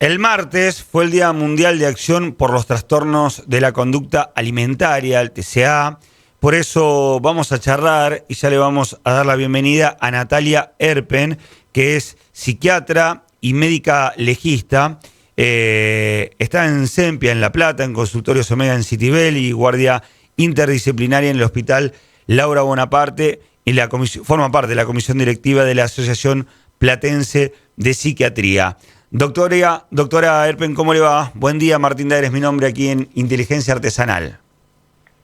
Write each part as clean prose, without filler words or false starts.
El martes fue el Día Mundial de Acción por los Trastornos de la Conducta Alimentaria, el TCA. Por eso vamos a charlar y ya le vamos a dar la bienvenida a Natalia Erpen, que es psiquiatra y médica legista. Está en Sempia, en La Plata, en Consultorios Omega en Citibel y guardia interdisciplinaria en el Hospital Laura Bonaparte. Y forma parte de la comisión directiva de la Asociación Platense de Psiquiatría. Doctora Erpen, ¿cómo le va? Buen día, Martín Daer es mi nombre aquí en Inteligencia Artesanal.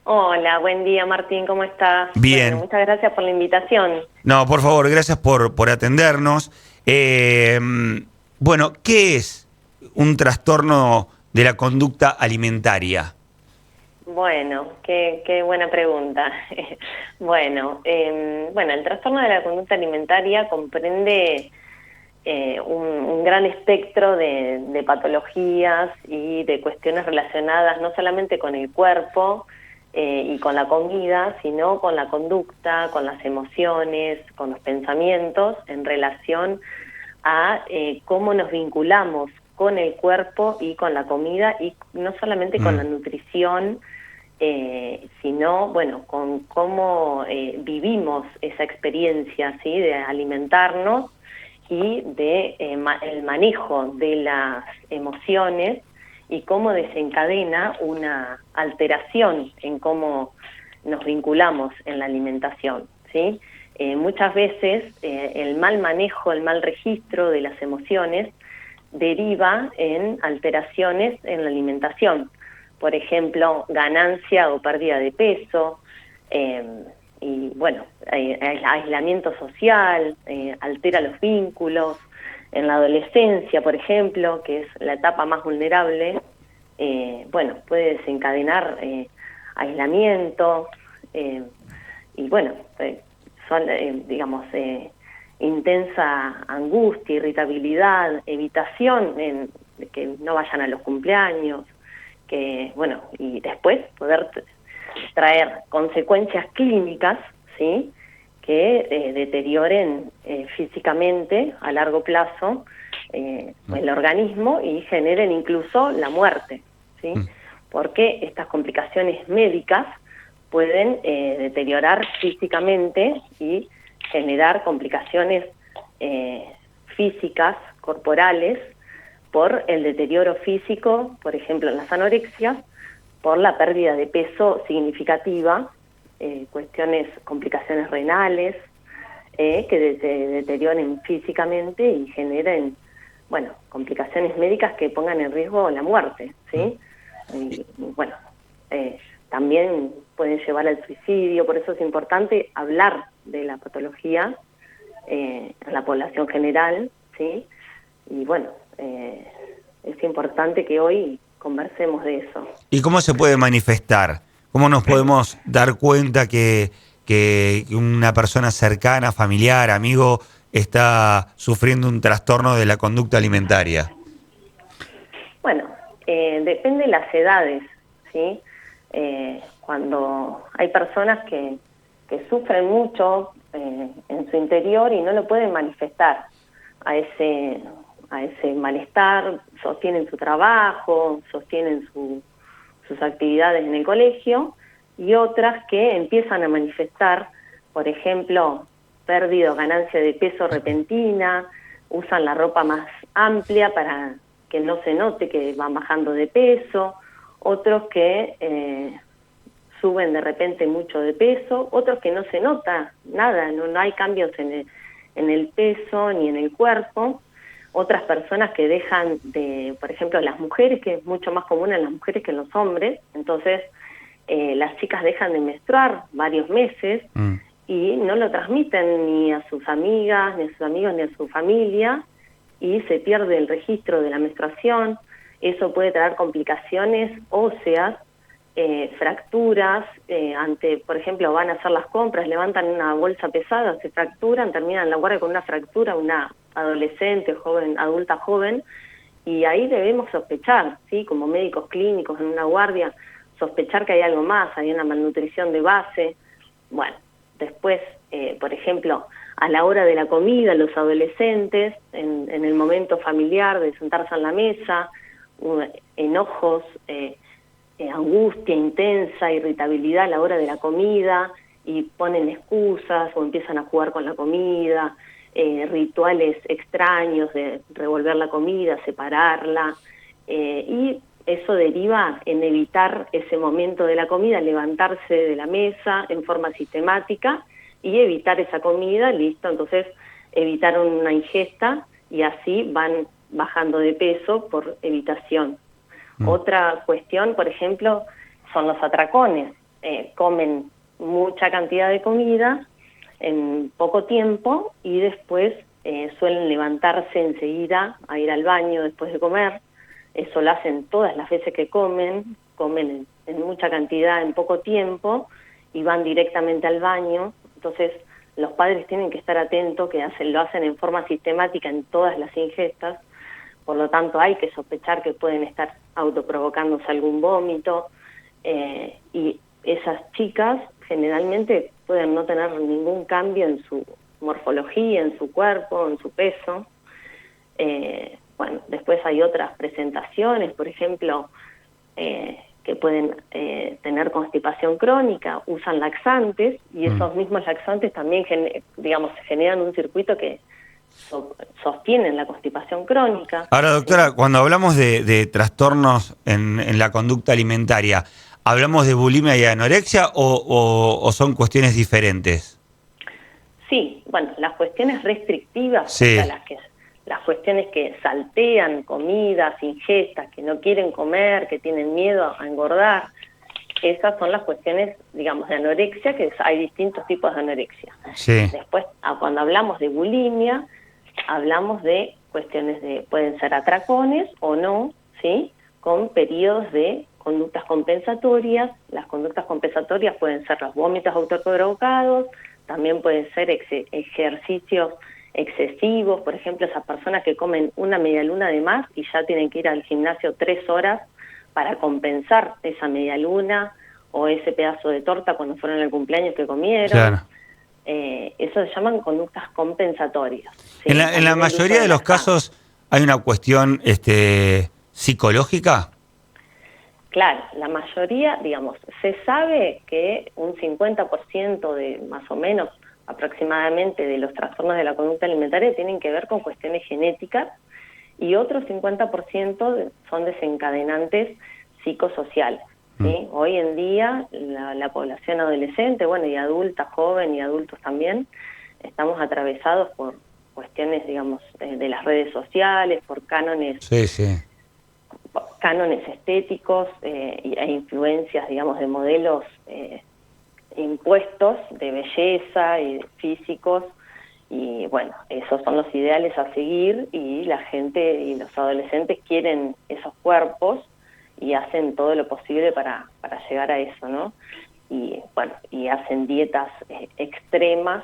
Hola, buen día Martín, ¿cómo estás? Bueno, Bien. muchas gracias por la invitación. No, por favor, gracias por atendernos. Bueno, ¿qué es un trastorno de la conducta alimentaria? Bueno, qué buena pregunta. Bueno, el trastorno de la conducta alimentaria comprende un gran espectro de patologías y de cuestiones relacionadas no solamente con el cuerpo y con la comida, sino con la conducta, con las emociones, con los pensamientos en relación a cómo nos vinculamos con el cuerpo y con la comida, y no solamente con la nutrición, sino, bueno, con cómo vivimos esa experiencia, ¿sí?, de alimentarnos y de el manejo de las emociones y cómo desencadena una alteración en cómo nos vinculamos en la alimentación, ¿sí? Muchas veces el mal manejo, el mal registro de las emociones deriva en alteraciones en la alimentación. Por ejemplo, ganancia o pérdida de peso, y bueno, aislamiento social, altera los vínculos. En la adolescencia, por ejemplo, que es la etapa más vulnerable, bueno, puede desencadenar aislamiento, y bueno, son, digamos, intensa angustia, irritabilidad, evitación de que no vayan a los cumpleaños, que bueno, y después poder traer consecuencias clínicas, ¿sí?, que deterioren físicamente a largo plazo el organismo y generen incluso la muerte, ¿sí? Porque estas complicaciones médicas pueden deteriorar físicamente y generar complicaciones físicas, corporales, por el deterioro físico, por ejemplo, en las anorexias, por la pérdida de peso significativa, complicaciones renales, que deterioren físicamente y generen, bueno, complicaciones médicas que pongan en riesgo la muerte, ¿sí? Y, bueno, también pueden llevar al suicidio, por eso es importante hablar de la patología en la población general, ¿sí? Y bueno, es importante que hoy conversemos de eso. ¿Y cómo se puede manifestar? ¿Cómo nos podemos dar cuenta que una persona cercana, familiar, amigo, está sufriendo un trastorno de la conducta alimentaria? Bueno, depende de las edades, ¿sí? Cuando hay personas que sufren mucho en su interior y no lo pueden manifestar a ese malestar, sostienen su trabajo, sostienen sus actividades en el colegio, y otras que empiezan a manifestar, por ejemplo, pérdida o ganancia de peso repentina, usan la ropa más amplia para que no se note que van bajando de peso, otros que suben de repente mucho de peso, otros que no se nota nada, no hay cambios en el peso ni en el cuerpo, otras personas que dejan de, por ejemplo, las mujeres, que es mucho más común en las mujeres que en los hombres, entonces las chicas dejan de menstruar varios meses y no lo transmiten ni a sus amigas, ni a sus amigos, ni a su familia, y se pierde el registro de la menstruación. Eso puede traer complicaciones óseas, fracturas, por ejemplo, van a hacer las compras, levantan una bolsa pesada, se fracturan, terminan la guardia con una fractura, una adolescente, joven, adulta joven, y ahí debemos sospechar, ¿sí?, como médicos clínicos en una guardia, sospechar que hay algo más, hay una malnutrición de base. Bueno, después, por ejemplo, a la hora de la comida, los adolescentes, en el momento familiar de sentarse en la mesa, enojos, angustia intensa, irritabilidad a la hora de la comida, y ponen excusas o empiezan a jugar con la comida, rituales extraños de revolver la comida, separarla, y eso deriva en evitar ese momento de la comida, levantarse de la mesa en forma sistemática y evitar esa comida, listo, entonces evitaron una ingesta y así van bajando de peso por evitación. Otra cuestión, por ejemplo, son los atracones. Comen mucha cantidad de comida en poco tiempo y después suelen levantarse enseguida a ir al baño después de comer. Eso lo hacen todas las veces que comen en mucha cantidad en poco tiempo y van directamente al baño. Entonces los padres tienen que estar atentos, que lo hacen en forma sistemática en todas las ingestas. Por lo tanto, hay que sospechar que pueden estar autoprovocándose algún vómito, y esas chicas generalmente pueden no tener ningún cambio en su morfología, en su cuerpo, en su peso. Bueno, después hay otras presentaciones, por ejemplo, que pueden tener constipación crónica, usan laxantes, y esos mismos laxantes también generan un circuito que sostienen la constipación crónica. Ahora, doctora, cuando hablamos de trastornos en la conducta alimentaria, ¿hablamos de bulimia y anorexia o son cuestiones diferentes? Sí, bueno, las cuestiones restrictivas, sí. O sea, las cuestiones que saltean comidas, ingestas, que no quieren comer, que tienen miedo a engordar, esas son las cuestiones, digamos, de anorexia, que hay distintos tipos de anorexia. Sí. Después, cuando hablamos de bulimia, hablamos de cuestiones pueden ser atracones o no, ¿sí? Con periodos de conductas compensatorias. Las conductas compensatorias pueden ser los vómitos autoprovocados, también pueden ser ejercicios excesivos, por ejemplo, esas personas que comen una medialuna de más y ya tienen que ir al gimnasio 3 horas para compensar esa medialuna o ese pedazo de torta cuando fueron al cumpleaños que comieron. Claro. Eso se llaman conductas compensatorias. ¿Sí? En la mayoría de los casos hay una cuestión psicológica. Claro, la mayoría, digamos, se sabe que un 50% de, más o menos, aproximadamente, de los trastornos de la conducta alimentaria tienen que ver con cuestiones genéticas, y otro 50% son desencadenantes psicosociales. ¿Sí? Hoy en día la población adolescente, bueno, y adulta, joven y adultos también, estamos atravesados por cuestiones, digamos, de las redes sociales, por cánones, cánones estéticos e influencias, digamos, de modelos impuestos de belleza y físicos, y bueno, esos son los ideales a seguir, y la gente y los adolescentes quieren esos cuerpos y hacen todo lo posible para llegar a eso, ¿no? Y bueno, y hacen dietas extremas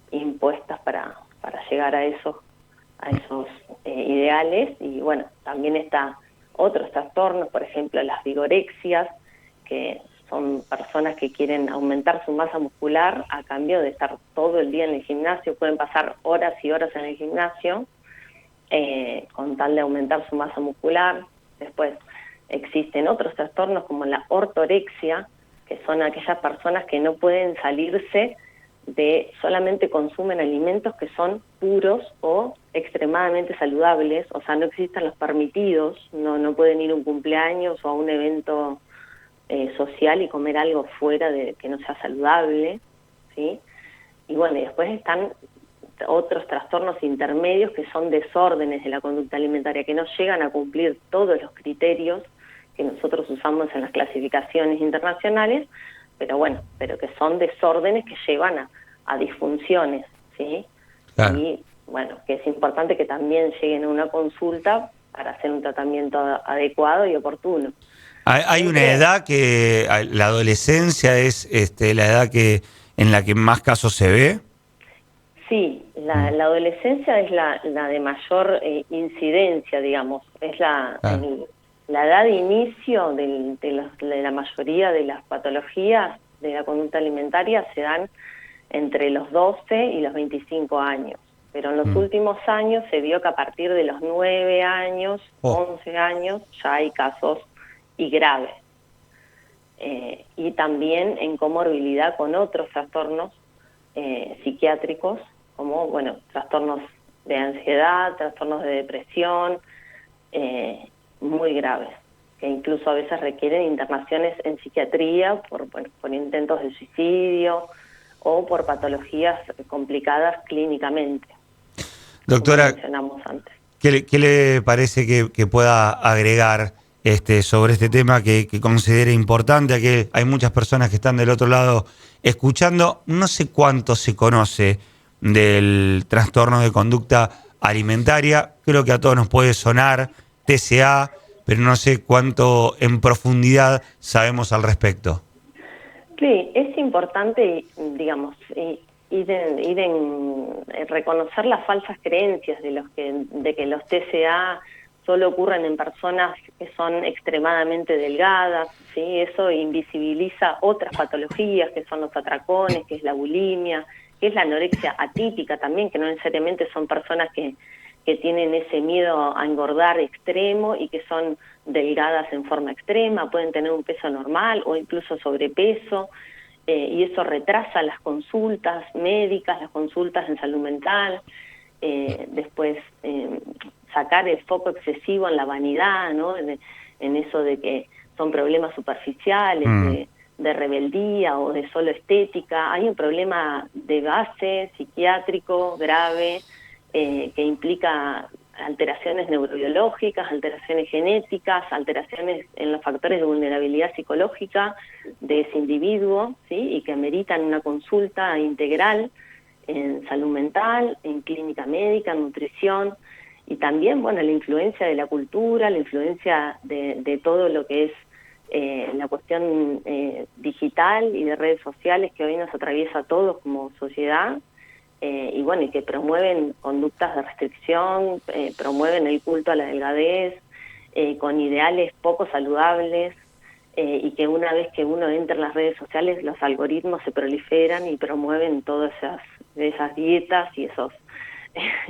impuestas para llegar a esos ideales. Y bueno, también está otros trastornos, por ejemplo las vigorexias, que son personas que quieren aumentar su masa muscular a cambio de estar todo el día en el gimnasio. Pueden pasar horas y horas en el gimnasio con tal de aumentar su masa muscular. Después existen otros trastornos como la ortorexia, que son aquellas personas que no pueden salirse de, solamente consumen alimentos que son puros o extremadamente saludables, o sea, no existen los permitidos, no pueden ir a un cumpleaños o a un evento social y comer algo fuera de que no sea saludable, ¿sí? Y bueno, y después están otros trastornos intermedios que son desórdenes de la conducta alimentaria, que no llegan a cumplir todos los criterios que nosotros usamos en las clasificaciones internacionales, pero bueno, pero que son desórdenes que llevan a disfunciones, ¿sí? Claro. Y bueno, que es importante que también lleguen a una consulta para hacer un tratamiento adecuado y oportuno. Hay una edad que la adolescencia es la edad en la que más casos se ve. Sí, la adolescencia es la de mayor incidencia, digamos, es la edad de inicio de la mayoría de las patologías de la conducta alimentaria. Se dan entre los 12 y los 25 años. Pero en los últimos años se vio que a partir de los 9 años, 11 años, ya hay casos y graves. Y también en comorbilidad con otros trastornos psiquiátricos, como, bueno, trastornos de ansiedad, trastornos de depresión, muy graves, que incluso a veces requieren internaciones en psiquiatría por intentos de suicidio o por patologías complicadas clínicamente. Doctora, como mencionamos antes. ¿qué le parece que pueda agregar sobre este tema que considere importante? Que hay muchas personas que están del otro lado escuchando. No sé cuánto se conoce del trastorno de conducta alimentaria. Creo que a todos nos puede sonar TCA, pero no sé cuánto en profundidad sabemos al respecto. Sí, es importante, digamos, ir en reconocer las falsas creencias de que los TCA solo ocurren en personas que son extremadamente delgadas, ¿sí? Eso invisibiliza otras patologías, que son los atracones, que es la bulimia, que es la anorexia atípica también, que no necesariamente son personas que tienen ese miedo a engordar extremo y que son delgadas en forma extrema, pueden tener un peso normal o incluso sobrepeso, y eso retrasa las consultas médicas, las consultas en salud mental. Después sacar el foco excesivo en la vanidad, ¿no? En eso de que son problemas superficiales, de rebeldía o de solo estética. Hay un problema de base psiquiátrico grave que implica alteraciones neurobiológicas, alteraciones genéticas, alteraciones en los factores de vulnerabilidad psicológica de ese individuo, ¿sí? Y que ameritan una consulta integral en salud mental, en clínica médica, en nutrición, y también, bueno, la influencia de la cultura, la influencia de todo lo que es la cuestión digital y de redes sociales que hoy nos atraviesa a todos como sociedad, y bueno, y que promueven conductas de restricción, promueven el culto a la delgadez, con ideales poco saludables, y que una vez que uno entra en las redes sociales, los algoritmos se proliferan y promueven todas esas dietas y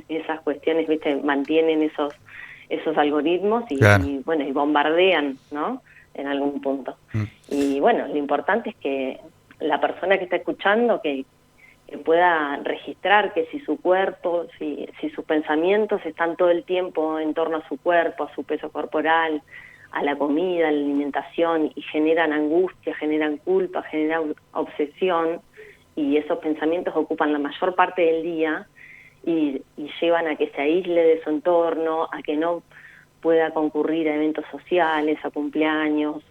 esas cuestiones, ¿viste? Mantienen esos algoritmos y bueno, y bombardean, ¿no? En algún punto. Y bueno, lo importante es que la persona que está escuchando que pueda registrar que si su cuerpo, si sus pensamientos están todo el tiempo en torno a su cuerpo, a su peso corporal, a la comida, a la alimentación, y generan angustia, generan culpa, generan obsesión, y esos pensamientos ocupan la mayor parte del día y llevan a que se aísle de su entorno, a que no pueda concurrir a eventos sociales, a cumpleaños,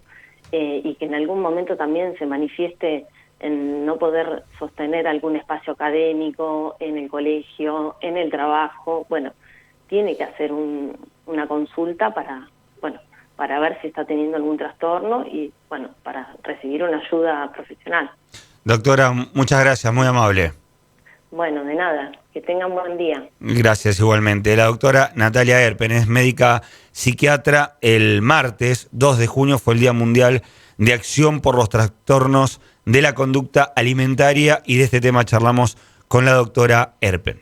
y que en algún momento también se manifieste en no poder sostener algún espacio académico, en el colegio, en el trabajo. Bueno, tiene que hacer una consulta para ver si está teniendo algún trastorno y, bueno, para recibir una ayuda profesional. Doctora, muchas gracias, muy amable. Bueno, de nada, que tengan un buen día. Gracias igualmente. La doctora Natalia Erpen es médica psiquiatra. El martes 2 de junio fue el Día Mundial de Acción por los Trastornos de la Conducta Alimentaria y de este tema charlamos con la doctora Erpen.